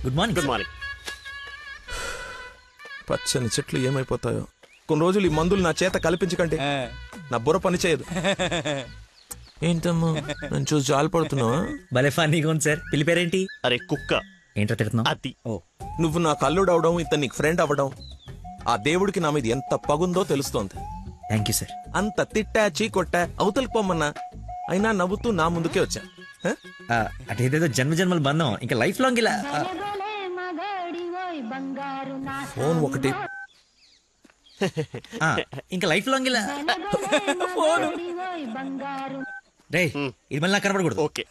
Good morning. Good morning. పచ్చని చెట్లు ఏమైపోతాయో. కొన్ని రోజులు ఈ మందులు నా చేత కల్పించకండి, నా బుర్ర పని చేయదు. ఏంటమ్మా నన్ను చూసి జాలిపడుతున్నావా? భలే ఫన్నీగా ఉంది సార్. పిల్లి పేరేంటి? అరే కుక్క. ఏంటో తిడుతున్నావు? అది. ఓ, నువ్వు నాకు అల్లుడు అవడం, ఇతను నీకు ఫ్రెండ్ అవ్వడం, ఆ దేవుడికి నా మీద ఎంత పగుందో తెలుస్తోంది. Thank you sir. అంత తిట్టా చీకొట్టా అవతలికి పొమ్మన్నా అయినా నవ్వుతూ నా ముందుకే వచ్చా. అదేదేదో జన్మ జన్మల బంధం ఇంకా లైఫ్ లాంగ్ ఇలా. ఫోన్ ఒకటి ఇంకా లైఫ్ లాంగ్ ఇలా. రే ఇది మళ్ళీ నాకు కనపడకూడదు. ఓకే.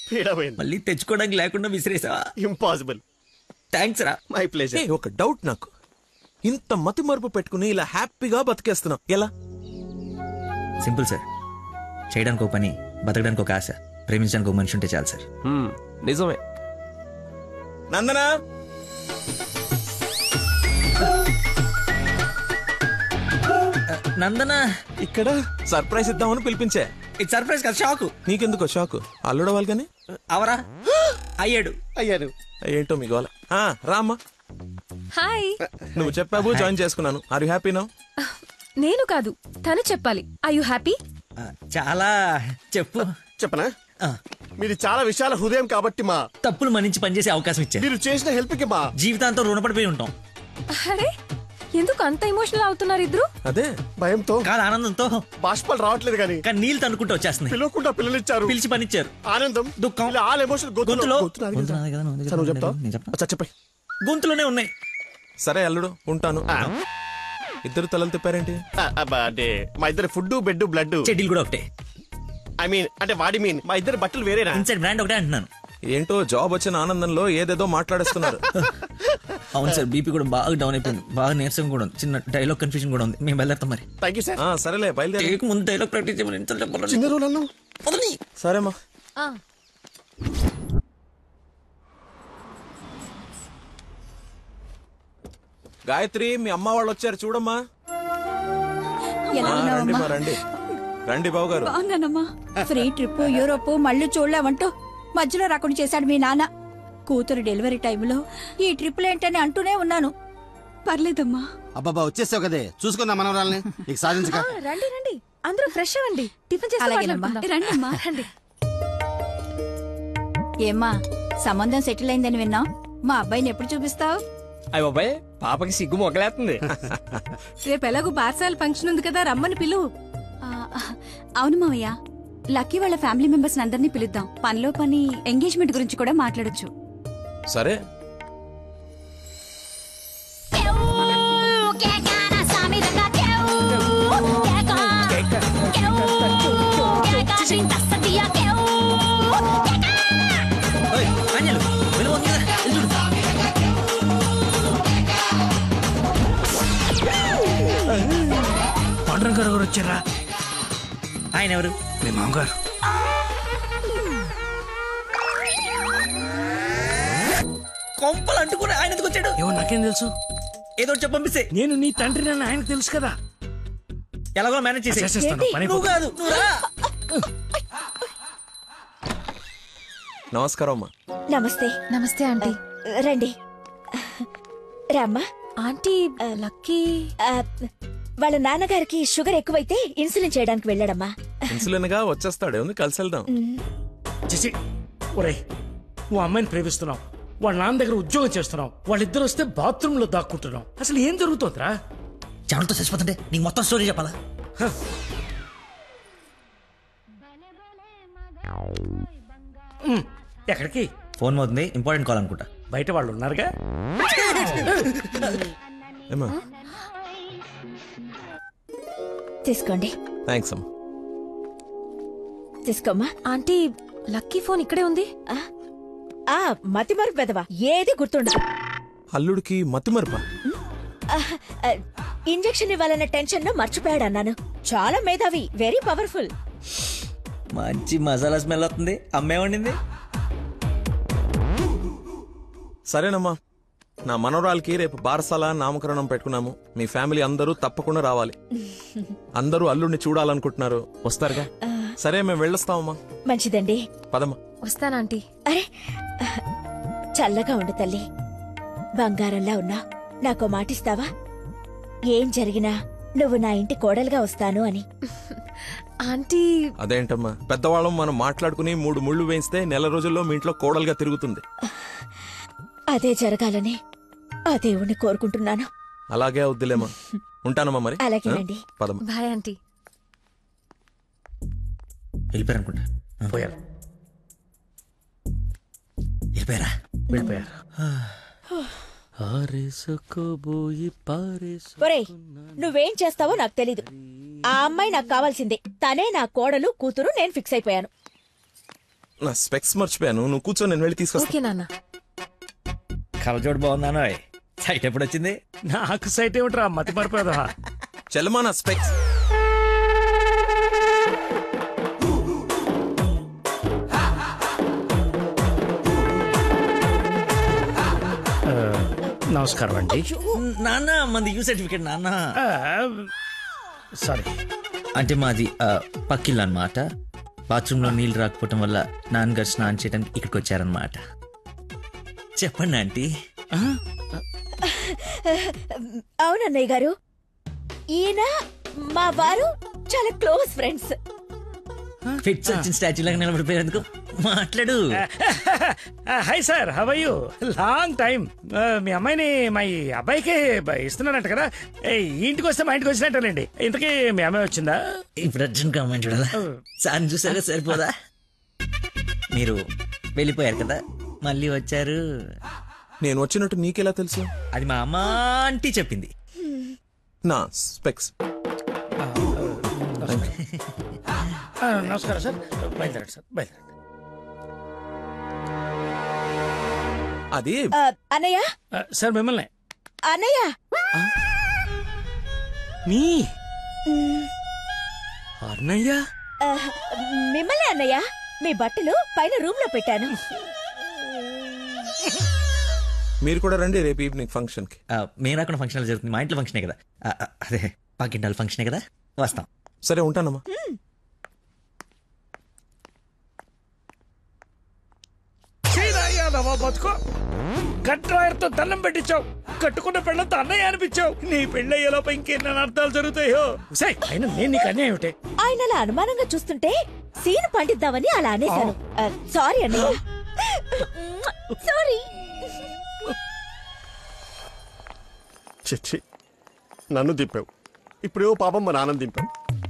పీడమైంది. మళ్ళీ తెచ్చుకోవడానికి లేకుండా విసిరేసావా? ఇంపాసిబుల్. థ్యాంక్స్ రా. My pleasure. ఒక డౌట్ నాకు, ఇంత మతి మరుపు పెట్టుకుని ఇలా హ్యాపీగా బతికేస్తున్నావు ఎలా? Simple sir. చేయడానికి ఒక పని, బతకడానికి ఒక ఆశ, ప్రేమించడానికి ఒక మనిషి ఉంటే చాలు సార్. నిజమే. నందనా నందన ఇక్కడ సర్ప్రైజ్ ఇద్దామని పిలిపించా. ఇది సర్ప్రైజ్ కదా, షాక్. నీకెందుకో షాక్? అల్లుడవాలి కానీ అవరా అయ్యాడు. ఏంటో మీ గోల. రామ్మా. హాయ్. నువ్వు చెప్పావు, జాయిన్ చేసుకున్నాను. Are you happy now? నేను కాదు, తను చెప్పాలి. Are you happy? చాలా. చెప్పు. చెప్పనా? మీరు చాలా విశాల హృదయం కాబట్టి మా తప్పులు మన్నించి పనిచేసే అవకాశం ఇచ్చారు. మీరు చేసిన హెల్ప్ కి మా జీవితాంతం రుణపడిపోయి ఉంటాం. అరే ఎందుకు అంత ఎమోషనల్ అవుతున్నారు ఇద్దరు? అదే భయంతో కాదు, ఆనందంతో. బాష్పాలు రావట్లేదు కానీ నీళ్ళు తనుకుంటూ వచ్చేస్తున్నాయి. పిలవకుండా పిల్లలిచ్చారు, పిలిచి పనిచ్చారు. ఆనందం, దుఃఖం, ఆల్ ఎమోషన్ గొంతులో చెప్పా గొంతులోనే ఉన్నాయి. సరే అల్లుడు ఉంటాను. ఇద్దరు తలలు తిప్పారేంటి? అంటే మా ఇద్దరు ఫుడ్ బెడ్ బ్లడ్ చెడ్డీలు కూడా ఒకటే. ఐ మీన్ అంటే వాడి మీన్ మా ఇద్దరు బట్టలు వేరేనా? ఇన్సైడ్ బ్రాండ్ ఒకటే అంటున్నాను. ఏంటో జాబ్ వచ్చిన ఆనందంలో ఏదేదో మాట్లాడేస్తున్నారు. అవును సార్, బీపీ కూడా బాగా డౌన్ అయిపోయింది. బాగా నీరసం కూడా ఉంది. చిన్న డైలాగ్ కన్ఫ్యూజన్ కూడా ఉంది. మేము బయలుదేరుతాం మరి. Thank you sir. సరేలే బయలుదేరి. ముందు డైలాగ్ ప్రాక్టీస్ చేయమని చిన్న రోజులు. సరేమ్మా. గాయత్రి, మీ అమ్మ వాళ్ళు వచ్చారు చూడమ్మా. రండి మా రండి. రండి బాబు గారు. బాగున్నానమ్మా. ఫ్రీ ట్రిప్ యూరోప్ మళ్ళీ చూడలేవంటూ మధ్యలో రాకుండా చేశాడు మీ నాన్న. కూతురు డెలివరీ టైంలో ఈ ట్రిప్ ఏంటని అంటూనే ఉన్నాను. పర్లేదమ్మా. అబ్బాబా వచ్చేసావు కదే, చూసుకుందా మనవరాల్ని. ఇక సాధించక. రండి రండి, అందరూ ఫ్రెష్ అవ్వండి. టిఫిన్ చేసి రండమ్మా. ఏమ్మా సంబంధం సెటిల్ అయిందని విన్నాం. మా అబ్బాయిని ఎప్పుడు చూపిస్తావు? అయ్య బాబాయ్, పాపకి సిగ్గు మొగలేస్తుంది. రేపు ఎలాగో పార్సల్ ఫంక్షన్ ఉంది కదా, రమ్మని పిలువు. అవును మావయ్య, లక్కీ వాళ్ళ ఫ్యామిలీ మెంబర్స్ అందరినీ పిలుద్దాం. పనిలో పని ఎంగేజ్మెంట్ గురించి కూడా మాట్లాడొచ్చు. సరే. పాండ్రం గారు వచ్చారా? ఆయన ఎవరు? మీ మామగారు. కొంపలు అంటుకుని ఆయన ఎందుకు వచ్చాడు? ఏమో నాకేం తెలుసు. ఏదో చెప్పి పంపిస్తే. నేను నీ తండ్రి నన్ను ఆయనకు తెలుసు కదా. ఎలాగో మేనేజ్ చేసేస్తాను. నువ్వు కాదు, నువ్వు రా. నమస్కారం అమ్మా. నమస్తే. నమస్తే ఆంటీ. రండి రామ్మా. ఆంటీ లక్కీ వాళ్ళ నాన్నగారికి షుగర్ ఎక్కువైతే ఇన్సులిన్ చేయడానికి వెళ్ళాడమ్మా. ఇన్సులిన్ గా వచ్చేస్తాడే, ఉంది కలిసి వెళ్దాం. చేసి ఒరే, ఓ అమ్మాయిని ప్రేమిస్తున్నావు, వాళ్ళ నాన్న దగ్గర ఉద్యోగం చేస్తున్నావు, వాళ్ళిద్దరు వస్తే బాత్రూమ్ లో దాక్కుంటున్నావు. అసలు ఏం జరుగుతుందిరా? చెమటతో చచ్చిపోతుంటే నీకు మొత్తం స్టోరీ చెప్పాలా? ఎక్కడికి? ఫోన్ అవుతుంది, ఇంపార్టెంట్ కాల్ అనుకుంటా. బయట వాళ్ళు ఉన్నారుగా. తీసుకోండి. థ్యాంక్స్ అమ్మా. తీసుకోమ్మా. ఆంటీ లక్కీ ఫోన్ ఇక్కడే ఉంది. మతి మరుపు పెదవా, ఏది గుర్తుండదు. అల్లుడికి మతి మరుపా? ఇంజెక్షన్ ఇవ్వాలన్న టెన్షన్ లో మర్చిపోయాడు అన్నాను. చాలా మేధావి, వెరీ పవర్ఫుల్. మంచి మసాలా స్మెల్ వస్తుంది. అమ్మే వండింది. సరేనమ్మా, నా మనవరాలకి రేపు బారసాల నామకరణం పెట్టుకున్నాము. మీ ఫ్యామిలీ అందరూ తప్పకుండా రావాలి. అందరూ అల్లుడిని చూడాలనుకుంటున్నారు, వస్తారుగా? సరే మేము వెళ్ళొస్తామమ్మా. మంచిదండి. పదమ్మా. వస్తానంటీ. అరే చల్లగా ఉండు తల్లి. బంగారంలా ఉన్నా నాకో మాటిస్తావా? ఏం జరిగినా నువ్వు నా ఇంటి కోడలుగా వస్తాను అని. ఆంటీ అదేంటమ్మా, పెద్దవాళ్ళం మనం మాట్లాడుకుని 3 ముళ్ళు వేయిస్తే నెల రోజుల్లో మీ ఇంట్లో కోడలుగా తిరుగుతుంది. అదే జరగాలని ఆ దేవుణ్ణి కోరుకుంటున్నాను. అలాగే అవుద్దిలేమా. ఉంటానమ్మా మరి. అలాగేనండి. పదమ్మా. Bye aunty. వెళ్ళిపోయారనుకుంటా. పోయారు వెళ్ళిపోయారా? వెళ్ళిపోయారు. ఒరేయ్, నువ్వేం చేస్తావో నాకు తెలీదు. ఆ అమ్మాయి నాకు కావాల్సిందే. తనే నా కోడలు కూతురు. నేను ఫిక్స్ అయిపోయాను. నా స్పెక్స్ మర్చిపోయాను. నువ్వు కూర్చో, నేను వెళ్ళి తీసుకొస్తా. ఓకే నాన్న. కలజోడు బాగుందానో. సైట్ ఎప్పుడు వచ్చింది? నాకు సైట్ ఏమిట్రా, మతి మరిపోదా. చెల్లమా నా స్పెక్స్. నమస్కారం అండి. నాన్న మంది యూ సర్టిఫికేట్ నాన్న. సారీ. అంటే మాది పక్కిల్లు అన్నమాట. బాత్రూమ్ లో నీళ్లు రాకపోవటం వల్ల నాన్నగారు స్నానం చేయడానికి ఇక్కడికి వచ్చారనమాట. చెప్పండి ఆంటీ. అవునన్నయ్య గారు, ఈయన మా వారు చాలా క్లోజ్ ఫ్రెండ్స్. ఫిట్స్ వచ్చిన స్టాచ్యూ లాగా నిలబడిపోయేందుకు మాట్లాడు. Hi sir, how are you? Long time. మీ అమ్మాయిని మా ఈ అబ్బాయికి ఇస్తున్నానంట కదా. ఈ ఇంటికి వస్తే మా ఇంటికి వచ్చినట్టేనండి. ఇంతకీ మీ అమ్మాయి వచ్చిందా? ఇప్పుడు అర్జున్ కామెంట్ చూడాలా? సార్ చూసారా సరిపోదా? మీరు వెళ్ళిపోయారు కదా, మళ్ళీ వచ్చారు. నేను వచ్చినట్టు నీకెలా తెలుసు? అది మా అమ్మ ఆంటీ చెప్పింది. నా స్పెక్స్. నమస్కారం సార్. బయలుదేరండి సార్, బయలుదేరండి. అది అన్నయ్య, సార్ మిమ్మల్ని. అన్నయ్య, మీ అన్నయ్య? మిమ్మల్ని అన్నయ్య. మీ బట్టలు పైన రూమ్ లో పెట్టాను. మీరు కూడా రండి రేపు ఈవినింగ్ ఫంక్షన్ కి. మేము రాకుండా ఫంక్షన్ జరుగుతుంది. మా ఇంట్లో ఫంక్షనే కదా. అదే పక్కింటాల ఫంక్షనే కదా, వస్తాం. సరే ఉంటానమ్మా. బతుకో కట్రాయర్తో దండం పెట్టించావు. కట్టుకున్న పెళ్ళంతో అన్నయ్య అనిపించావు. నీ పెళ్ళయ్యేలోపు ఇంకెన్న అర్థాలు జరుగుతాయో. అయినా నేను నీకు అన్యాయం ఏమిటి? ఆయన అలా అనుమానంగా చూస్తుంటే సీను పండిద్దామని అలా అనేశాను. సారీ అన్నయ్య, సారీ. చిచ్చి, నన్ను దింపావు. ఇప్పుడేవో పాపం మా నాన్న దింపావు.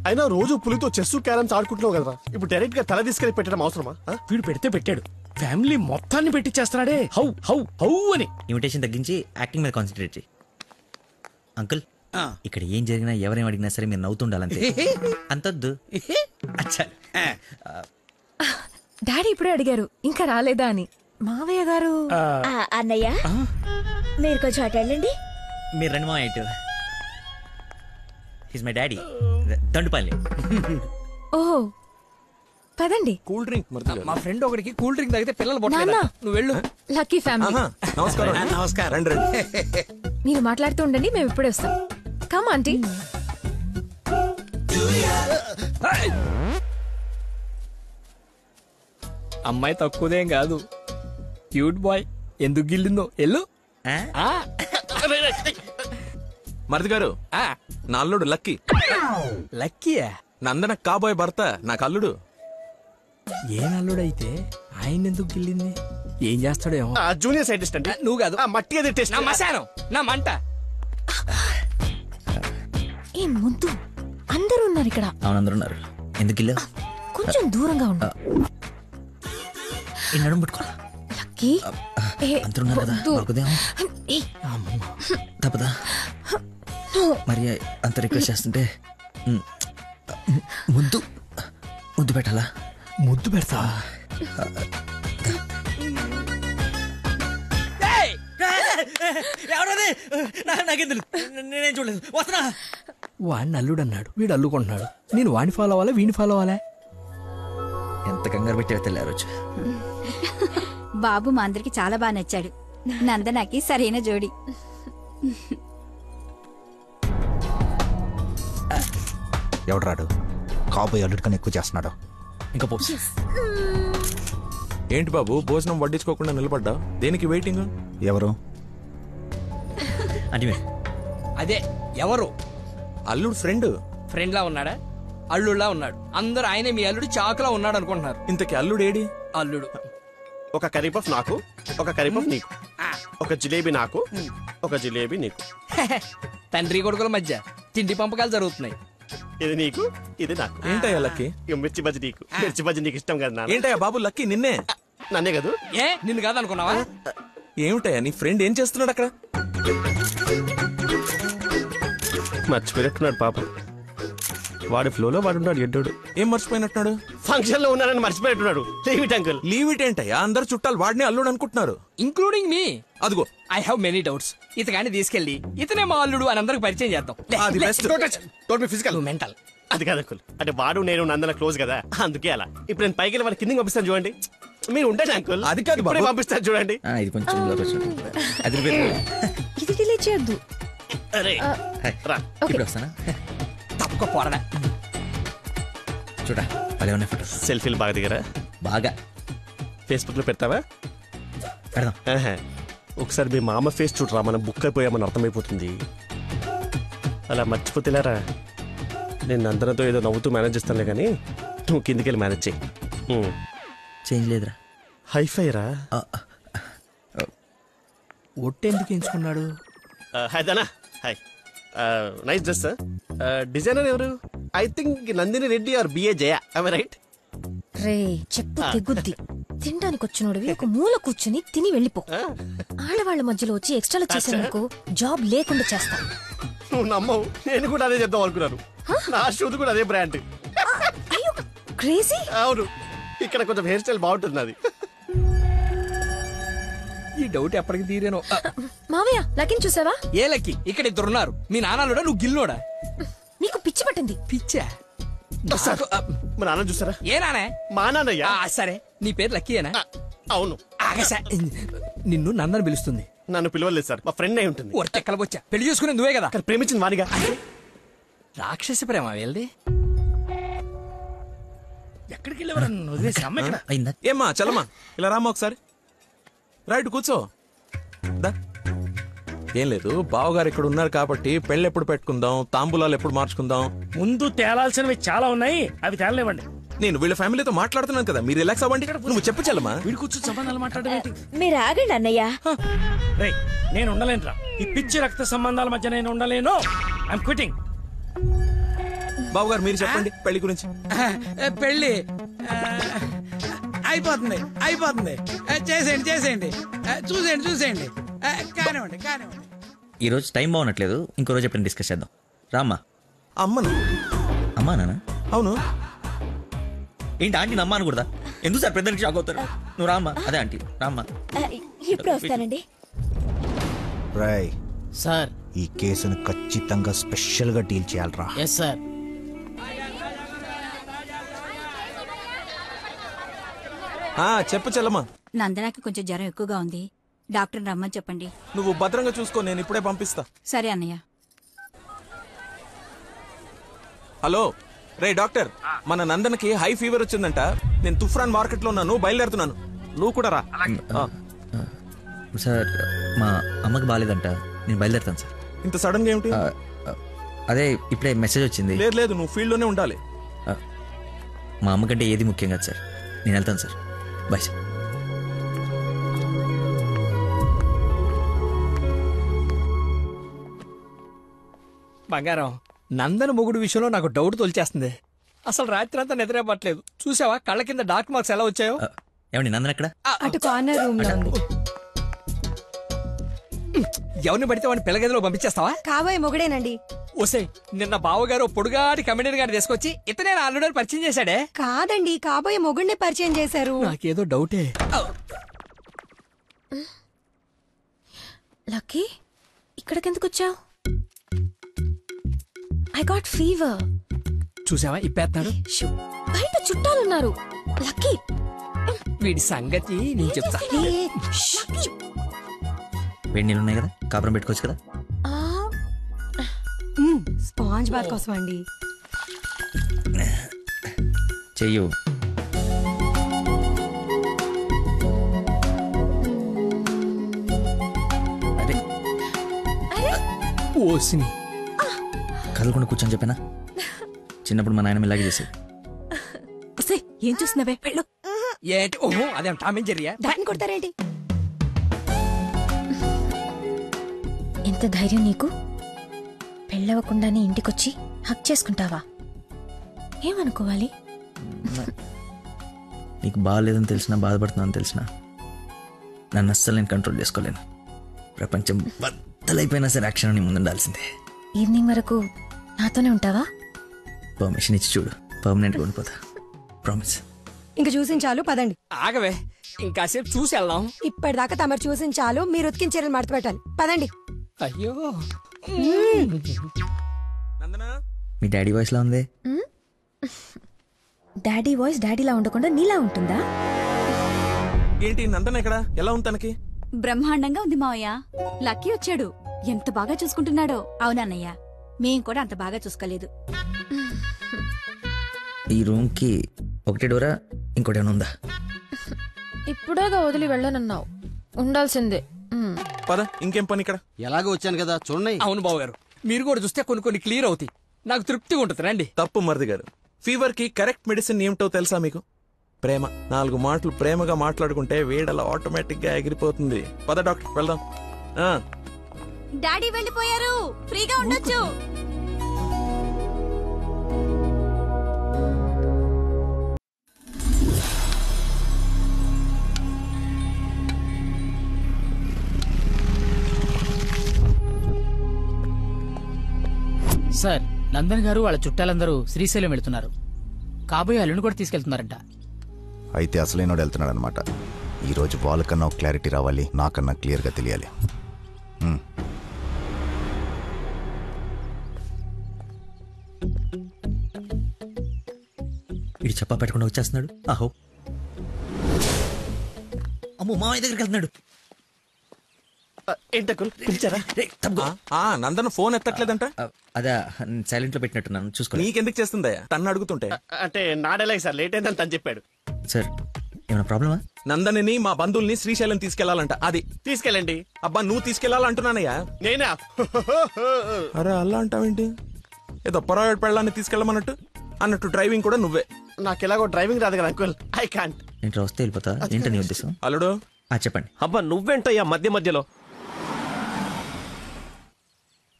అయినా రోజు పులితో చెస్ క్యారమ్స్ ఆడుకుంటున్నావు కదా. ఇప్పుడు డైరెక్ట్ గా తల తీసుకెళ్లి పెట్టడం అవసరమా? వీడు పెడితే పెట్టాడు, ఫ్యామిలీ మొత్తాన్ని పెట్టిచ్చేస్తున్నాడే. హౌ హౌ హౌ అని. ఇన్విటేషన్ తగ్గించి యాక్టింగ్ మీద కాన్సన్ట్రేట్ చేయి. అంకుల్, ఇక్కడ ఏం జరిగినా ఎవరేం అడిగినా సరే మీరు నవ్వుతుండాలంతే. అంతొద్దు. అచ్చా. డాడీ ఇప్పుడే అడిగారు ఇంకా రాలేదా అని. మావయ్య గారు. అన్నయ్య, మీరు కొంచెం అటు వెళ్ళండి. మీరు రండి మా ఇటు. His my daddy, Dandupalli. ఓహో, పదండి. కూల్ డ్రింక్ మరి. మా ఫ్రెండ్ ఒకడికి కూల్ డ్రింక్ తాగితే పిల్లలు నాన్న. పొట్టలేదా? నువ్వు వెళ్ళు. Lucky family. నమస్కారం. నమస్కారం. రండి రండి. మీరు మాట్లాడుతూ ఉండండి, మేము ఇప్పుడే వస్తాం. Come aunty. అమ్మాయి తక్కువదేం కాదు, క్యూట్ బాయ్. ఎందుకు గిల్లిందో ఎల్లు. మరిది గారు, నా అల్లుడు లక్కీ. లక్కీయా? నందన కాబోయే భర్త నాకు అల్లుడు. ఏ నల్లుడైతే ఆయన ఎందుకు గిల్లింది? ఏం చేస్తాడేమో. జూనియర్ సైంటిస్ట్ అంటే నువ్వు కాదు, మట్టి అది టెస్ట్. నా మశానం, నా మంట. ఏ ముద్దు, అందరూ ఉన్నారు ఇక్కడ. అవునందరూ ఉన్నారు. ఎందుకు ఇల్లు? కొంచెం దూరంగా ఉండు. ఈ నడుము పట్టుకో. లక్కీ. అందరూ ఉన్నారు కదా, బాగుదేమో. తప్పదా మరి అంత రిక్వెస్ట్ చేస్తుంటే? ముద్దు ముద్దు పెట్టాలా? ముద్దు పెడతా. నేనేం చూడలేదు. వస్తున్నా. వాడిని అల్లుడు అన్నాడు, వీడు అల్లుకుంటున్నాడు. నేను వాడిని ఫాలో అవ్వాలా వీడిని ఫాలో అవ్వాలా? ఎంత కంగారు పెట్టి తెల్లారు. బాబు మా అందరికి చాలా బాగా నచ్చాడు. నందనకి సరైన జోడి. ఎవడు రాడు? కాబోయే అల్లుడి కన్నా ఎక్కువ చేస్తున్నాడు. ఇంకా పోసి ఏంటి బాబు భోజనం వడ్డించుకోకుండా నిలబడ్డా? దేనికి వెయిటింగ్? ఎవరు? అంటే అదే ఎవరు? అల్లుడు ఫ్రెండ్. ఫ్రెండ్ లా ఉన్నాడా? అల్లుడులా ఉన్నాడు. అందరూ ఆయనే మీ అల్లుడు చాకులా ఉన్నాడు అనుకుంటున్నారు. ఇంతకి అల్లుడు ఏడి? అల్లుడు ఒక కర్రీ పఫ్ నాకు, ఒక కర్రీ పఫ్ నీకు, ఒక జిలేబీ నాకు, ఒక జిలేబీ నీకు. తండ్రి కొడుకుల మధ్య తిండి పంపకాలు జరుగుతున్నాయి. ఇది నీకు, ఇది నాకు. ఏంటయ్యా లక్కీ? ఇక మిర్చి బజ్జి నీకు, మిర్చి బజ్జి నీకు ఇష్టం కదా నాన్న. ఏంటయ్యా బాబు లక్కీ నిన్నే? నన్నే కదా. ఏ నిన్ను కాదనుకున్నావా? ఏమిటయ్యా నీ ఫ్రెండ్ ఏం చేస్తున్నాడు అక్కడ? మర్చిపోయినట్టున్నాడు పాప. వాడి ఫ్లోలో వాడు ఉన్నాడు ఎడ్డోడు. ఏం మర్చిపోయినట్టున్నాడు? ఫంక్షన్ లో ఉన్నాడని మర్చిపోయినట్టున్నాడు. Leave it uncle. Leave it ఏంటయ్యా? అందరు చుట్టాలు వాడిని అల్లుడు అనుకుంటున్నారు. Including me. అదిగో ఐ హావ్ మెనీ డౌట్స్. ఇతగాని తీసుకెళ్లి ఇతనే మా అల్లుడు అని అందరికి పరిచయం చేద్దాం. అది best. Don't be physical. Mental. అది కాదు అంకుల్. అంటే వాడు నేను నందన క్లోజ్ కదా, అందుకే అలా. ఇప్పుడు నేను పైకి వెళ్ళి వాడి కిందకి పంపిస్తాను చూడండి. మీరు ఉండండి అంకుల్. అది కాదు ఇప్పుడే బాబు. పంపిస్తాను చూడండి. ఇది కొంచెం లోకి వచ్చినట్టు. అది ఇది డిలీట్ చేయొద్దు. అరే రా. ఇప్పుడు వస్తానా? తప్పక పోరడా. చూడా భలే ఉన్నాయి ఫోటో. సెల్ఫీలు బాగా దిగరా? బాగా ఫేస్బుక్ లో పెడతావా? పెడదాం. ఆహా. ఒకసారి మీ మామ ఫేస్ చూడరా, మనం బుక్ అయిపోయామని అర్థమైపోతుంది. అలా మర్చిపోతేలారా. నేను అందరితో ఏదో నవ్వుతూ మేనేజ్ చేస్తానులే కానీ నువ్వు కిందికి వెళ్ళి మేనేజ్ చేయి. చేంజ్ లేదురా. హైఫై రా. ఒట్టెందుకు ఎంచుకున్నాడు? Hi Dana. Hi. Nice dress. Designer ఎవరు? I think Nandini Reddy or బిఏ జయ. I right? రే చెప్పు తెగుద్ది. తినడానికి వచ్చినోడివి ఒక మూల కూర్చుని తిని వెళ్ళిపో. ఆడవాళ్ల మధ్యలో వచ్చి ఎక్స్ట్రాలు చేసేందుకు జాబ్ లేకుండా చేస్తా. నువ్వు నమ్మవు, నేను కూడా అదే చెప్దాం అనుకున్నాను. నా షూది కూడా అదే బ్రాండ్. క్రేజీ. అవును, ఇక్కడ కొంచెం హెయిర్ స్టైల్ బాగుంటుంది అది. ఈ డౌట్ ఎప్పటికి తీరేనో. మావయ్య లకిన్ చూసావా? ఏ లక్కి? ఇక్కడ ఇద్దరున్నారు. మీ నాన్నలోడా నువ్వు గిల్లోడా? నీకు పిచ్చి పట్టింది. పిచ్చా? మా నాన్న చూసారా? ఏ నానే? మా నాన్నయ్య. సరే నీ పేరు లక్కీయేనా? అవును. ఆగసా నిన్ను నందని పిలుస్తుంది. నన్ను పిలవలేదు సార్, మా ఫ్రెండ్ అయి ఉంటుంది. ఒట్టెక్కల వచ్చా పెళ్లి చేసుకునే నువ్వే కదా. ప్రేమించింది వానిగా. రాక్షస ప్రేమ వెళ్ళి ఎక్కడికి వెళ్ళేవారు? వదిలేసి అమ్మ ఇక్కడ. అయిందా? ఏమ్మా చలమా ఇలా రామ్మా ఒకసారి. రైట్ కూర్చో. దా. ఏం లేదు, బావగారు ఇక్కడ ఉన్నారు కాబట్టి పెళ్ళి ఎప్పుడు పెట్టుకుందాం, తాంబూలాలు ఎప్పుడు మార్చుకుందాం. ముందు తేలాల్సినవి చాలా ఉన్నాయి, అవి తేలనివ్వండి. నేను వీళ్ళ ఫ్యామిలీతో మాట్లాడుతున్నాను కదా, మీరు రిలాక్స్ అవ్వండి. నువ్వు చెప్పు చలమా. వీడి కూర్చొని సంబంధాలు మాట్లాడడం. మీరు ఆగండి అన్నయ్య. రేయ్ నేను ఉండలేనురా. ఈ పిచ్చి రక్త సంబంధాల మధ్య నేను ఉండలేను. I'm quitting. బావగారు మీరు చెప్పండి పెళ్లి గురించి. పెళ్ళి అయిపోతుంది అయిపోతుంది. చేసేయండి చేసేయండి. చూసేయండి కానివ్వండి కానివ్వండి. ఈ రోజు టైం బాగున్నట్లేదు, ఇంకో రోజు ఎప్పుడైనా డిస్కస్ చేద్దాం. రామ్మా. అమ్మను? అమ్మా నాన్న? అవును. ఏంటి ఆంటీ అమ్మ అనకూడదా? ఎందుకు సార్ పెద్దనికి షాక్ అవుతారు? నువ్వు రామ్మా. అదే ఆంటీ రామ్మా. ఇప్పుడు వస్తానండి. రాయ్ సార్ ఈ కేసును ఖచ్చితంగా స్పెషల్ గా డీల్ చేయాలరా. Yes sir. చెప్పు చెల్లమ్మా. నందనాకి కొంచెం జ్వరం ఎక్కువగా ఉంది, డాక్టర్ రమ్మని చెప్పండి. నువ్వు భద్రంగా చూసుకో, నేను ఇప్పుడే పంపిస్తా. సరే అన్నయ్య. హలో రే డాక్టర్, మన నందనకి హై ఫీవర్ వచ్చిందంట. నేను తుఫ్రాన్ మార్కెట్ లో ఉన్నాను, బయలుదేరుతున్నాను. నువ్వు కూడా రా. సార్ మా అమ్మకి బాగాలేదంట, నేను బయలుదేరుతాను సార్. ఇంత సడన్ గా ఏమిటి? అదే ఇప్పుడే మెసేజ్ వచ్చింది. లేదు లేదు, నువ్వు ఫీల్డ్ లోనే ఉండాలి. మా అమ్మకంటే ఏది ముఖ్యం కాదు సార్, నేను వెళ్తాను సార్. Bye sir. బంగారం, నందన మొగుడు విషయంలో నాకు డౌట్ తోల్చేస్తుంది. అసలు రాత్రి అంతా నిద్రపట్లేదు. చూసావా కళ్ళ కింద డార్క్ మార్క్స్ ఎలా వచ్చాయో? ఏమండి నందన ఎక్కడ? అటు కార్నర్ రూమ్ లో ఉంది. ఎవరిని పడితే వాడిని పిల్లగదిలో పంపించేస్తావా? కాబోయే మొగుడేనండి. ఓసే, నిన్న బావగారు పొడుగాటి కమిడీని గారిని తీసుకొచ్చి ఇతనే నా అల్లుడని పరిచయం చేశాడే. కాదండి, కాబోయే మొగుడిని పరిచయం చేశారు. నాకేదో డౌటే. లక్కీ ఇక్కడికెందుకు వచ్చావు? I got fever. చూసావా ఇప్పేస్తాడు. బయట చుట్టాలున్నారు. లక్కీ వీడి సంగతి నేను చెప్తా. వేడి నీళ్ళు ఉన్నాయి కదా, కాపురం పెట్టుకోవచ్చు కదా. స్పాంజ్ బాత్ కోసం అండి. చెయ్యు. ఓసిని కదలకుండా కూర్చొని చెప్పానా? చిన్నప్పుడు మా నాయనమ్మ ఇలాగే చేసేది. ఏం చూస్తున్నావే వెళ్ళు. ఏంటి? ఓహో అదేం టామేం జరిగా దాన్ని కొడతారేంటి? ఎంత ధైర్యం నీకు? పెళ్ళవకుండానే ఇంటికొచ్చి హక్ చేసుకుంటావా? ఏమనుకోవాలి? నీకు బాగాలేదని తెలిసినా, బాధపడుతున్నాను తెలిసినా నన్ను అస్సలు నేను కంట్రోల్ చేసుకోలేను. ప్రపంచం బద్దలైపోయినా సరే అక్షరం నీ ముందు ఉండాల్సిందే. ఈవినింగ్ వరకు నాతోనే ఉంటావా? పర్మిషన్ ఇచ్చి చూడు, పర్మనెంట్గా ఉండిపోతా. ప్రామిస్. ఇంక చూసించాలు పదండి. ఆగవే, ఇంకాసేపు చూసి వెళ్దాం. ఇప్పటిదాకా తమరు చూసించాలు, మీరు ఉతికిన చీరలు మడత పెట్టాలి. పదండి. అయ్యో, మీ డాడీ వాయిస్ లా ఉంది. డాడీ వాయిస్ డాడీలా ఉండకుండా నీలా ఉంటుందా? ఏంటి నందన ఇక్కడ? ఎలా ఉంది తనకి? బ్రహ్మాండంగా ఉంది మావయ్య. లక్కీ వచ్చాడు. ఎంత బాగా చూసుకుంటున్నాడో. అవునన్నయ్య, మేం కూడా అంత బాగా చూసుకోలేదు. ఈ రూమ్ కి ఒకటే డోరా, ఇంకోటి ఏమైనా ఉందా? ఇప్పుడేగా వదిలి వెళ్ళనన్నావు, ఉండాల్సిందే. పద, ఇంకేం పని ఇక్కడ? ఎలాగో వచ్చాను కదా చూడండి. అవును బాబు గారు, మీరు కూడా చూస్తే కొన్ని క్లియర్ అవుతాయి. నాకు తృప్తిగా ఉంటుంది. రండి. తప్పు మరిది గారు. ఫీవర్ కి కరెక్ట్ మెడిసిన్ ఏమిటో తెలుసా మీకు? ప్రేమ. 4 మాటలు ప్రేమగా మాట్లాడుకుంటే వేడలా ఆటోమేటిక్ గా ఎగిరిపోతుంది. పద డాక్టర్ వెళ్దాం. డాడీ వెళ్ళిపోయారు, ఫ్రీగా ఉండొచ్చు. సార్, నందన్ గారు వాళ్ళ చుట్టాలందరూ శ్రీశైలం వెళ్తున్నారు. కాబోయే అల్లుని కూడా తీసుకెళ్తున్నారంట. అయితే అసలైనోడు వెళ్తున్నాడు అనమాట. ఈరోజు వాళ్ళకన్నా ఒక క్లారిటీ రావాలి, నాకన్నా క్లియర్గా తెలియాలి. ఇది చెప్పా పెట్టకుండా వచ్చేస్తున్నాడు. ఆహో, అమ్మో, మామయ్య దగ్గరికి వెళ్తున్నాడు. ఏంటకుల్ పిలిచారా? నందన ఫోన్ ఎత్తట్లేదంట. అదా సైలెంట్ లో పెట్టినట్టున్నాను, చూసుకో. నీకెందుకు చేస్తుందయ్యా? తన్ను అడుగుతుంటే. అంటే నాడేలాగ సార్, లేట్ అయిందని తను చెప్పాడు. సార్, ఏమైనా ప్రాబ్లమా? నందనిని మా బంధువుల్ని శ్రీశైలం తీసుకెళ్లాలంట. అది తీసుకెళ్ళండి. అబ్బా, నువ్వు తీసుకెళ్లాలంటున్నానయ్యా. నేనా? అరే అలా అంటావేంటి? ఏదో పొరపాటు పెళ్ళాన్ని తీసుకెళ్ళమన్నట్టు అన్నట్టు. డ్రైవింగ్ కూడా నువ్వే. నాకు ఎలాగో డ్రైవింగ్ రాదు కదా అంకుల్, ఐ కాంట్. నేను వస్తే వెళ్ళిపోతా. ఏంటని ఉద్దేశం? అల్లుడు చెప్పండి. అబ్బా నువ్వేంటయ్యా మధ్యలో?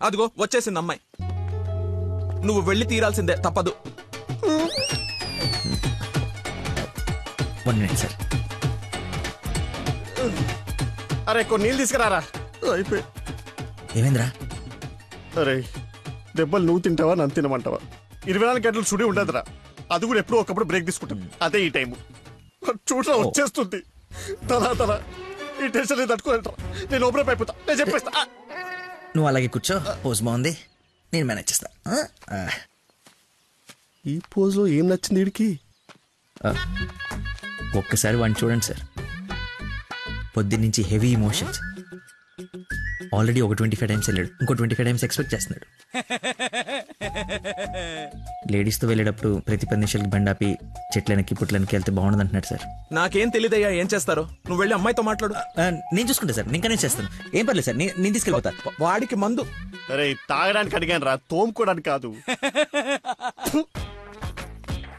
అదిగో వచ్చేసింది అమ్మాయి. నువ్వు వెళ్ళి తీరాల్సిందే, తప్పదు. 1 minute సార్. అరే కొన్ని నీళ్ళు తీసుకురారా. అయిపోయి. ఏమైందిరా? అరే దెబ్బలు నువ్వు తింటావా, నన్ను తినమంటావా? 24 గంటలు సుడి ఉండదురా. అది కూడా ఎప్పుడో ఒకప్పుడు బ్రేక్ తీసుకుంటాం. అదే ఈ టైము. చూడరా వచ్చేస్తుంది. తల ఈ టెన్షన్ తట్టుకోలేటరా. నేను ఓపెన్ అయిపోతా. నేను చెప్పేస్తా. నువ్వు అలాగే కూర్చో. పోజ్ బాగుంది, నేను మేనేజ్ చేస్తా. ఈ పోజ్ లో ఏం నచ్చింది వీడికి? ఒక్కసారి వాడిని చూడండి సార్. పొద్దున్నుంచి హెవీ ఇమోషన్స్. ఆల్రెడీ ఒక 25 టైమ్స్ వెళ్ళాడు, ఇంకో 25 టైమ్స్ ఎక్స్పెక్ట్ చేస్తున్నాడు. లేడీస్తో వెళ్ళేటప్పుడు ప్రతి 10 నిమిషాలకి బండాపి చెట్లనికి పుట్లనికి వెళ్తే బాగుండదు అంటున్నాడు సార్. నాకేం తెలియదయ్యా ఏం చేస్తారో. నువ్వు వెళ్ళి అమ్మాయితో మాట్లాడు. నేను చూసుకుంటా సార్, నేను కనెక్ట్ చేస్తాను. ఏం పర్లేదు సార్, నేను తీసుకెళ్ళిపోతా. వాడికి మందు. అరే తాగడానికి అడిగాను రా, తోముకోవడానికి కాదు.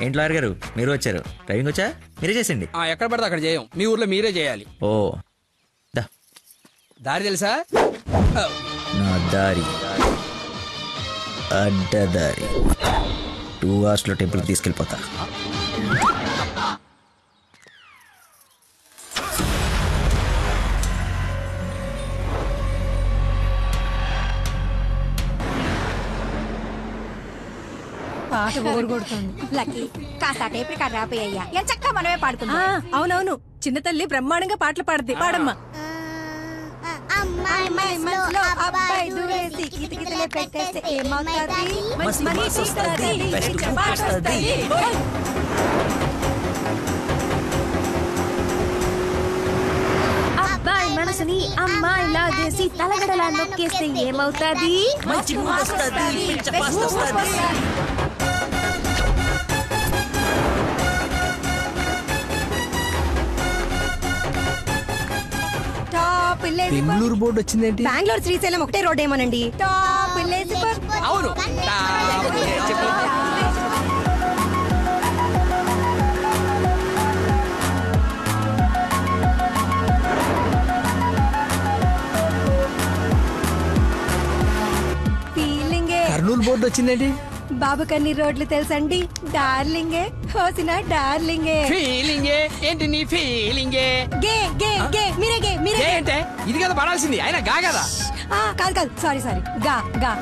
ఏంటి లాయర్ గారు, మీరు వచ్చారు? డ్రైవింగ్ వచ్చా? మీరే చేసండి. ఎక్కడ పడితే అక్కడ చేయం, మీ ఊర్లో మీరే చేయాలి. ఓ, దారి తెలుసా? నా దారి అడ్డదారి. 2 hours లో టెంపుల్కి తీసుకెళ్ళిపోతా. పాట కొడుతుంది. లక్కీ, కాస్త టేపు కాడ రాపోయ్యా. ఎంచక్క మనమే పాడుకుందాం. అవునవును, చిన్న తల్లి బ్రహ్మాండంగా పాటలు పాడద్ది. పాడమ్మా. అమ్మాయి మనసులో అబ్బాయి దూరేసి కితకితలే పెట్టేస్తే ఏమవుతాది? మంచి మనిషి వస్తది, మంచి మాట వస్తది. అబ్బాయి మనసుని అమ్మాయి లాగేసి తలగడలా నొక్కేస్తే ఏమవుతాది? మంచి మూడ్ వస్తది, పిచ్చ పాస్ట్ వస్తది. టాప్ బెంగళూరు బోర్డు వచ్చిందేంటి? బెంగళూరు శ్రీశైలం ఒకటే రోడ్ ఏమోనండి. టాప్ అవును కర్నూలు బోర్డు వచ్చిందండి. బాబు కన్ని రోడ్లు తెలుసండి. డార్లింగే హోసిన డార్లింగే. ఫీలింగే ఏంటి నీ ఫీలింగే? గే గే గే మీరే గే మీరే అంటే ఇది కదా పడాల్సింది, ఆయన గా కదా. కాదు కాదు సారీ సారీ గా గా.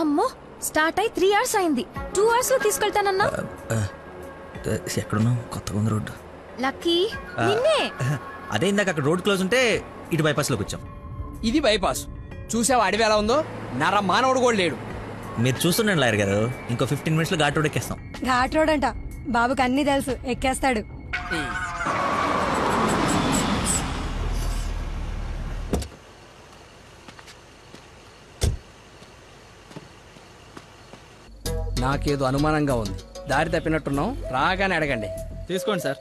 అమ్మో స్టార్ట్ అయి 3 hours అయింది. 2 hours లో తీసుకెళ్తానన్నా. ఎక్కడున్నావు? కొత్తగా ఉంది రోడ్డు. లక్కీ నిన్నే. అదే ఇందాక అక్కడ రోడ్ క్లోజ్ ఉంటే ఇటు బైపాస్ లోకి వచ్చాం. ఇది బైపాస్. చూసావా అడవి ఎలా ఉందో? నర మానవుడు కూడా లేడు. మీరు చూస్తుండండి లాయర్ గారు, ఇంకో 15 minutes లో ఘాట్ రోడ్ ఎక్కేస్తాం. ఘాట్ రోడ్ అంట. బాబుకి అన్ని తెలుసు, ఎక్కేస్తాడు. నాకేదో అనుమానంగా ఉంది. దారి తప్పినట్టున్నాం, రాగానే అడగండి. తీసుకోండి సార్.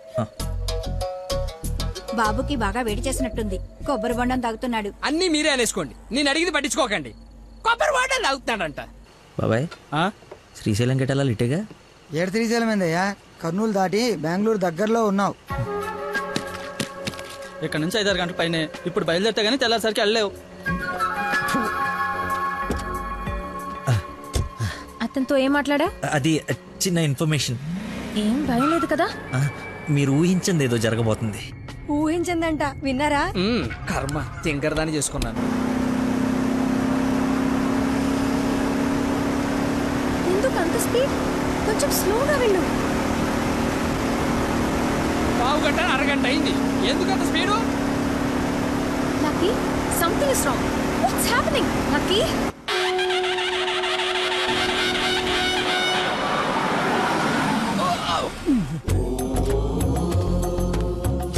బాబుకి బాగా వేడి చేసినట్టుంది, కొబ్బరి బొండం తాగుతున్నాడు. అన్నీ మీరే అనేసుకోండి, నేను అడిగింది పట్టించుకోకండి. కొబ్బరి బొండం తాగుతున్నాడంట. బాబాయ్ శ్రీశైలం గెటాలా ఇటేగా? ఏడు శ్రీశైలం ఏందయ్యా? కర్నూలు దాటి బెంగళూరు దగ్గరలో ఉన్నావు. ఇక్కడ నుంచి 5-6 గంటల పైనే. ఇప్పుడు బయలుదేరితే గానీ తెల్లారిసరికి వెళ్ళలేవు. అతనితో ఏం మాట్లాడా? అది చిన్న ఇన్ఫర్మేషన్. ఏం భయం లేదు కదా? మీరు ఊహించింది ఏదో జరగబోతుంది. ఊహించిందంట, విన్నారా? కర్మ తింగరదాన్ని చేసుకున్నాను. ఎందుకు అంత స్పీడ్? కొంచెం స్లోగా వెళ్ళు. పావు గంట అరగంట అయింది, ఎందుకు అంత speed? Lucky something is wrong. What's happening lucky?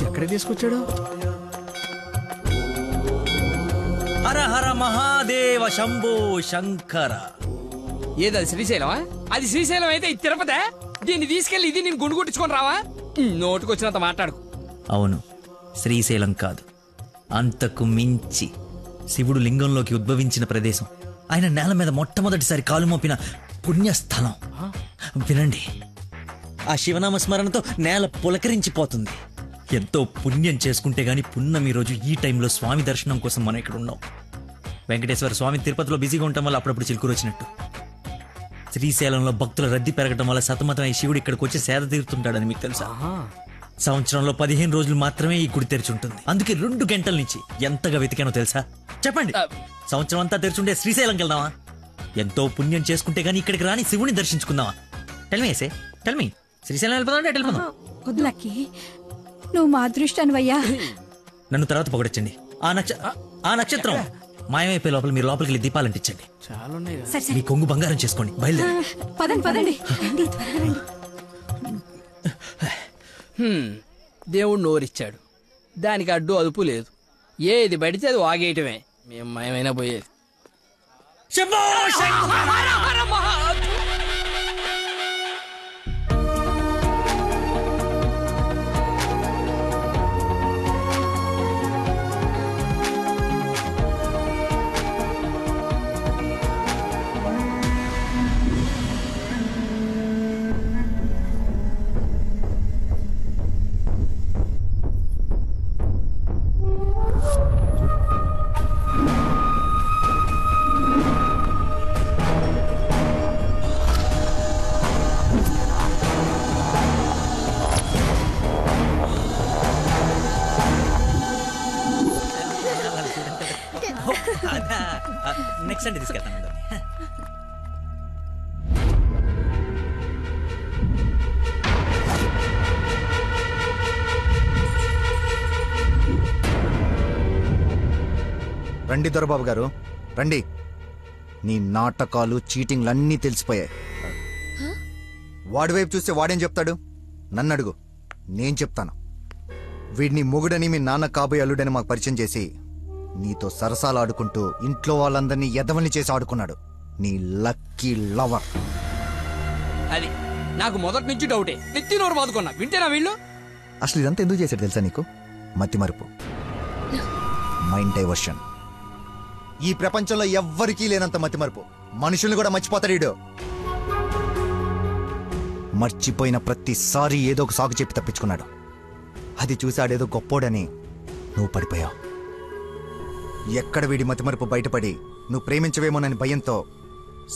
ఎక్కడ తీసుకొచ్చాడు? హర హర మహాదేవ శంభో శంకర. ఏది శ్రీశైలమా? అది శ్రీశైలం అయితే ఇది తిరుపతే. దీన్ని తీసుకెళ్లి ఇది నేను గుండు కొట్టించుకొని రావా? నోటుకొచ్చినంత మాట్లాడు. అవును, శ్రీశైలం కాదు, అంతకు మించి శివుడు లింగంలోకి ఉద్భవించిన ప్రదేశం, ఆయన నేల మీద మొట్టమొదటిసారి కాలు మోపిన పుణ్యస్థలం. వినండి, ఆ శివనామ స్మరణతో నేల పులకరించిపోతుంది. ఎంతో పుణ్యం చేసుకుంటే గాని పున్నమి రోజు ఈ టైంలో స్వామి దర్శనం కోసం మనం ఇక్కడ ఉన్నాం. వెంకటేశ్వర స్వామి తిరుపతిలో బిజీగా ఉండటం వల్ల అప్పుడప్పుడు చిలుకూరు వచ్చినట్టు. శ్రీశైలంలో భక్తుల రద్దీ పెరగడం వల్ల సతమతమై శివుడు ఇక్కడికి వచ్చి సేద తీరుతుంటాడని మీకు తెలుసా? సంవత్సరంలో 15 రోజులు మాత్రమే ఈ గుడి తెరిచి ఉంటుంది. అందుకే 2 గంటల నుంచి ఎంతగా వెతికానో తెలుసా? చెప్పండి, సంవత్సరం అంతా తెరిచుండే శ్రీశైలంకి వెళ్దామా? ఎంతో పుణ్యం చేసుకుంటే గానీ ఇక్కడికి రాని శివుని దర్శించుకుందామా? టెల్ మీ శ్రీశైలం వెళ్ళిపోదాం. వద్దు లక్కీ, నువ్వు మా అదృష్టానివయ్యా. నన్ను తర్వాత పొగడొచ్చండి. ఆ నక్షత్రం మాయమైపోయే లోపల మీరు లోపలికి వెళ్ళి దీపాలు అంటించండి. మీ కొంగు బంగారం చేసుకోండి. బయలుదేరి పదండి. దేవుడు నోరిచ్చాడు, దానికి అడ్డు అదుపు లేదు. ఏది పడితే అది వాగేయటమే. మేము మయమైనా పోయేది. నెక్స్ట్ అంటే తీసుకెళ్తాను. రండి దొరబాబు గారు, రండి. నీ నాటకాలు చీటింగ్లు అన్నీ తెలిసిపోయాయి. వాడి వైపు చూస్తే వాడేం చెప్తాడు? నన్ను అడుగు, నేను చెప్తాను. వీడిని మొగుడని మీ నాన్న కాబోయే అల్లుడని మాకు పరిచయం చేసి నీతో సరసాలు ఆడుకుంటూ ఇంట్లో వాళ్ళందరినీ ఎదవని చేసి ఆడుకున్నాడు నీ లక్కీ లవర్. అది నాకు మొదటి నుంచి డౌటే. నెత్తి నోరు బాదుకున్నా వింటేనా వీళ్ళు? అసలు ఇదంతా ఎందుకు చేశాడు తెలుసా నీకు? మతిమరుపు, మైండ్ డైవర్షన్. ఈ ప్రపంచంలో ఎవ్వరికీ లేనంత మతిమరుపు. మనుషుల్ని కూడా మర్చిపోతాడు వీడు. మర్చిపోయిన ప్రతిసారి ఏదో ఒక సాగు చెప్పి తప్పించుకున్నాడు. అది చూసాడేదో గొప్పోడని నువ్వు పడిపోయావు. ఎక్కడ వీడి మతిమరుపు బయటపడి నువ్వు ప్రేమించవేమోనని భయంతో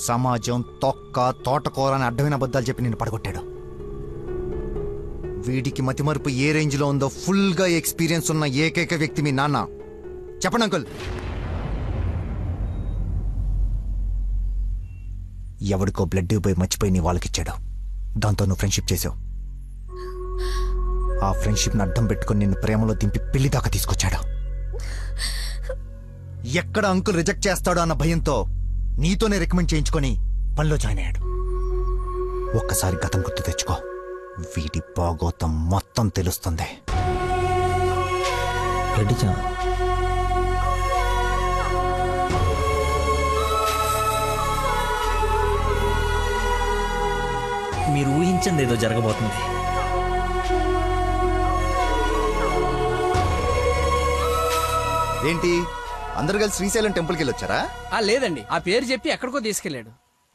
సమాజం తొక్క తోటకూర అని అడ్డమైన అబద్ధాలు చెప్పి నిన్ను పడగొట్టాడు. వీడికి మతిమరుపు ఏ రేంజ్లో ఉందో ఫుల్గా ఎక్స్పీరియన్స్ ఉన్న ఏకైక వ్యక్తి మీ నాన్న. చెప్పండి అంకుల్. ఎవడికో బ్లడ్ పోయి మర్చిపోయి నీ వాళ్ళకిచ్చాడు. దాంతో నువ్వు ఫ్రెండ్షిప్ చేసావు. ఆ ఫ్రెండ్షిప్ని అడ్డం పెట్టుకుని నిన్ను ప్రేమలో దింపి పెళ్లి దాకా తీసుకొచ్చాడు. ఎక్కడ అంకుల్ రిజెక్ట్ చేస్తాడో అన్న భయంతో నీతోనే రికమెండ్ చేయించుకొని పనిలో జాయిన్ అయ్యాడు. ఒక్కసారి గతం గుర్తు తెచ్చుకో, వీడి బాగోతం మొత్తం తెలుస్తుంది. మీరు ఊహించింది ఏదో జరగబోతుంది. ఏంటి అందరు కలిసి శ్రీశైలం టెంపుల్కి వెళ్ళొచ్చారా? లేదండి, ఆ పేరు చెప్పి ఎక్కడికో తీసుకెళ్లాడు.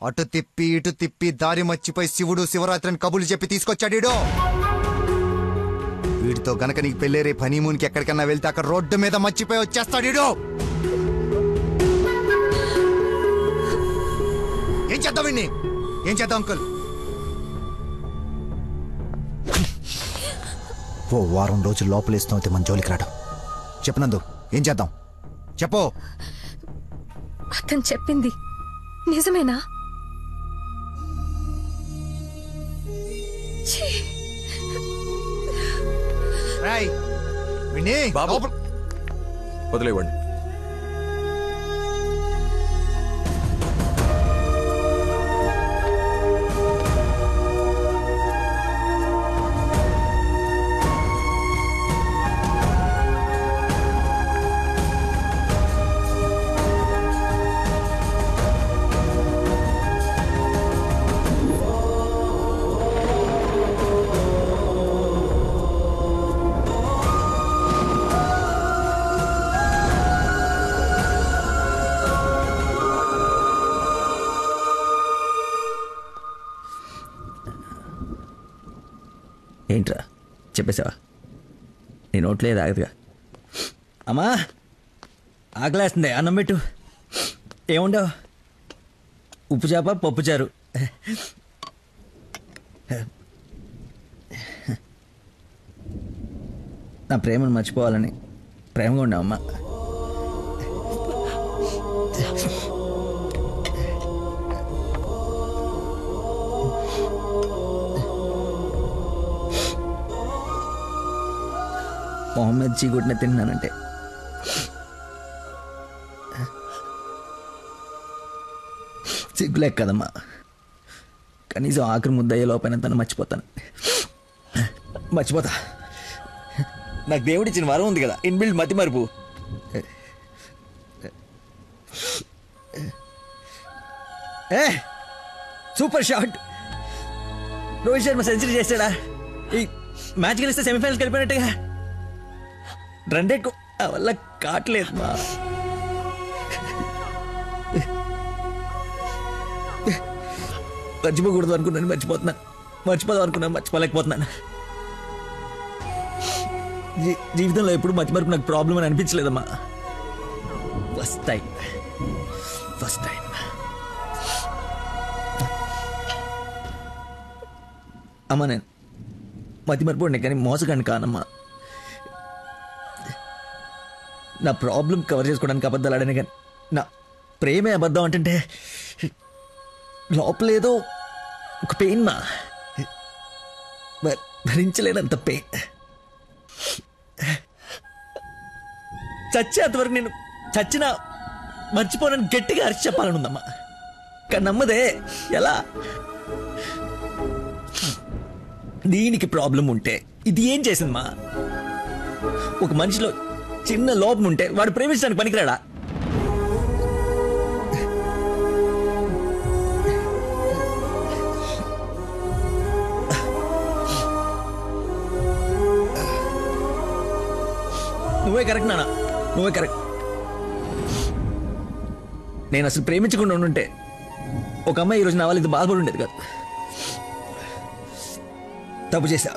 అటు తిప్పి ఇటు తిప్పి దారి మర్చిపోయి శివుడు శివరాత్రిని కబులు చెప్పి తీసుకొచ్చాడు. వీడితో గనక నీకు పెళ్ళే రేపు హనీమూన్కి ఎక్కడికన్నా వెళ్తే అక్కడ రోడ్డు మీద మర్చిపోయి వచ్చేస్తాడు. ఏం చేద్దాం వీడిని? ఏం చేద్దాం అంకుల్? ఓ వారం రోజులు లోపలేస్తాం అయితే మన జోలికి రాడు. చెప్పనందు ఏం చేద్దాం చెప్పు. అతను చెప్పింది నిజమేనా? బాబు వదిలేవండి. ఏంట్రా చెప్పేసావా? నీ నోట్లే ఆగదుగా. అమ్మా ఆకలేస్తుంది, అన్నం పెట్టు. ఏముండవు? ఉప్పు చేప పప్పు చారు. నా ప్రేమను మర్చిపోవాలని ప్రేమగా ఉండవు అమ్మా. మొహమ్మద్ చీగుడ్ని తిన్నానంటే సిగ్గులేక కదమ్మా. కనీసం ఆఖరి ముద్దయ్యే లోపైన తను మర్చిపోతాను. మర్చిపోతా. నాకు దేవుడిచ్చిన వరం ఉంది కదా, ఇన్బిల్డ్ మతి మరుపు. Super shot. Rohit Sharma century చేశాడా? ఈ మ్యాచ్ గెలిస్తే సెమీఫైనల్కి వెళ్ళిపోయినట్టుగా. రన్ రేట్ వల్ల కావట్లేదు మా. మర్చిపోకూడదు అనుకున్నాను, మర్చిపోతున్నాను. మర్చిపోదాం అనుకున్నాను, మర్చిపోలేకపోతున్నాను. జీవితంలో ఎప్పుడు మర్చిపోయి నాకు ప్రాబ్లం అని అనిపించలేదమ్మా. ఫస్ట్ టైం అమ్మా. నేను మతి మర్చిపోండి కానీ మోసగాన్ని కానమ్మా. నా ప్రాబ్లం కవర్ చేసుకోవడానికి అబద్ధాలు ఆడాను కానీ నా ప్రేమే అబద్ధం అంటే లోపలేదో ఒక పెయిన్ మా, భరించలేనంత పెయిన్. చచ్చేంతవరకు నేను చచ్చినా మర్చిపోనని గట్టిగా అరిచి చెప్పాలనుందమ్మా, కానీ నమ్మదే. ఎలా? దీనికి ప్రాబ్లం ఉంటే ఇది ఏం చేసిందమ్మా? ఒక మనిషిలో చిన్న లోపం ఉంటే వాడు ప్రేమించడానికి పనికిరాడా? నువ్వే కరెక్ట్ నాన్న, నువ్వే కరెక్ట్. నేను అసలు ప్రేమించకుండా ఉండుంటే ఒక అమ్మాయి ఈరోజు నా వాళ్ళు ఇది బాధపడి ఉండేది కాదు. తప్పు చేశా.